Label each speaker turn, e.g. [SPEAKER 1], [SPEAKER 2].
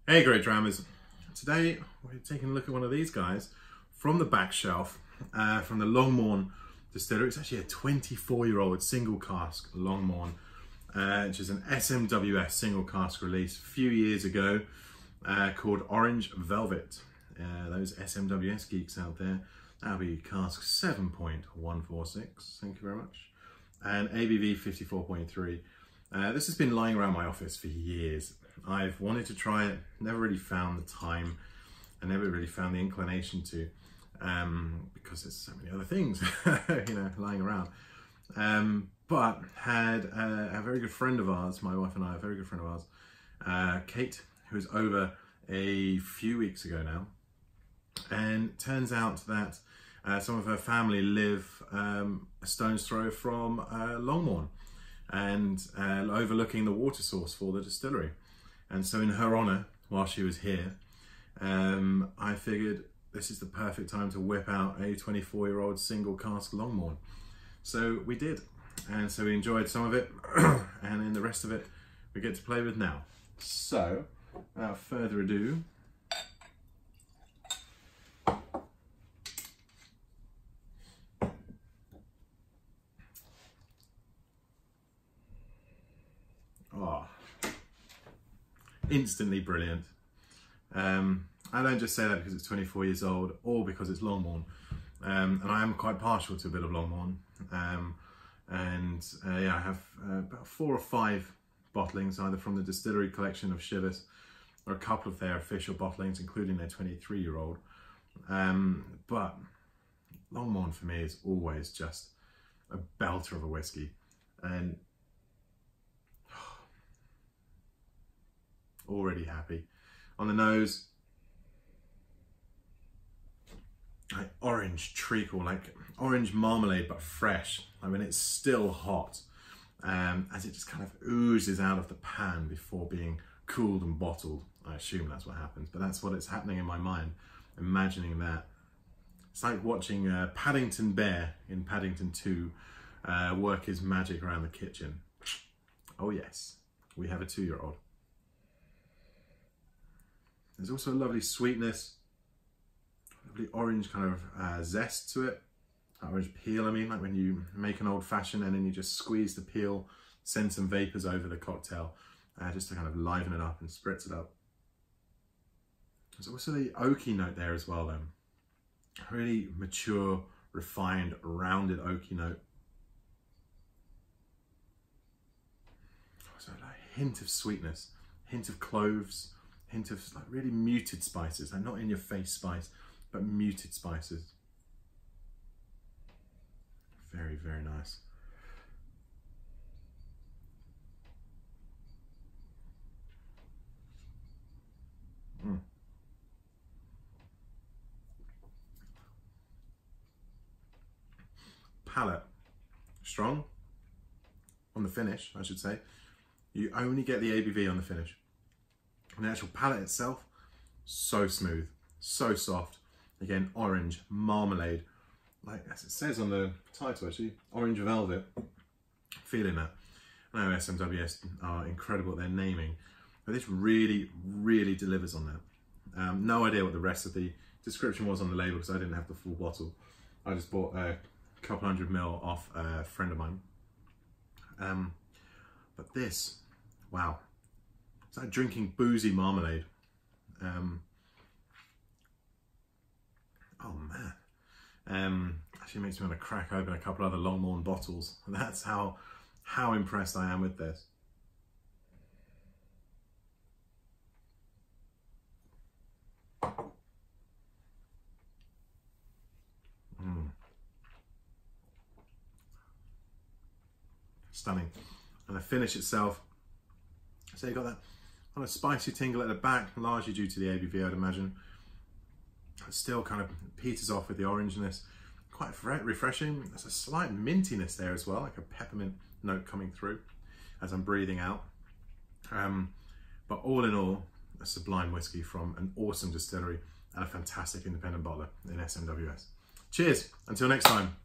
[SPEAKER 1] Hey GreatDrams, today we're taking a look at one of these guys from the back shelf, from the Longmorn distillery. It's actually a 24-year-old single cask Longmorn, which is an SMWS single cask release a few years ago, called Orange Velvet. Those SMWS geeks out there, that'll be cask 7.146, thank you very much, and ABV 54.3. This has been lying around my office for years. I've wanted to try it, never really found the time, I never really found the inclination to, because there's so many other things, you know, lying around. But had a very good friend of ours, my wife and I, a very good friend of ours, Kate, who was over a few weeks ago now, and it turns out that some of her family live a stone's throw from Longmorn, and overlooking the water source for the distillery. And so in her honour, while she was here, I figured this is the perfect time to whip out a 24-year-old single cask Longmorn. So we did, and so we enjoyed some of it, and then the rest of it we get to play with now. So, without further ado, instantly brilliant. I don't just say that because it's 24 years old or because it's Longmorn, and I am quite partial to a bit of Longmorn, yeah, I have about 4 or 5 bottlings either from the distillery collection of Chivas or a couple of their official bottlings, including their 23-year-old, but Longmorn for me is always just a belter of a whiskey, and already happy. On the nose, like orange treacle, like orange marmalade but fresh. I mean, it's still hot, as it just kind of oozes out of the pan before being cooled and bottled. I assume that's what happens, but that's what it's happening in my mind, imagining that. It's like watching Paddington Bear in Paddington 2 work his magic around the kitchen. Oh yes, we have a 2-year-old. There's also a lovely sweetness, lovely orange kind of zest to it. Orange peel, I mean, like when you make an old fashioned and then you just squeeze the peel, send some vapors over the cocktail, just to kind of liven it up and spritz it up. There's also the oaky note there as well then. A really mature, refined, rounded oaky note. Also a hint of sweetness, hint of cloves, hint of like really muted spices, like not in your face spice, but muted spices. Very, very nice. Palate, strong on the finish, I should say. You only get the ABV on the finish. And the actual palate itself, so smooth, so soft. Again, orange, marmalade, like as it says on the title actually, Orange Velvet. Feeling that. I know SMWS are incredible at their naming, but this really, really delivers on that. No idea what the rest of the description was on the label because I didn't have the full bottle. I just bought a couple 100ml off a friend of mine. But this, wow. It's like drinking boozy marmalade. Oh man. Actually makes me want to crack open a couple other Longmorn bottles. That's how impressed I am with this. Stunning. And the finish itself, so you got that kind of spicy tingle at the back, largely due to the ABV, I'd imagine. It still kind of peters off with the orangeness. Quite refreshing. There's a slight mintiness there as well, like a peppermint note coming through as I'm breathing out. But all in all, a sublime whiskey from an awesome distillery and a fantastic independent bottler in SMWS. Cheers, until next time.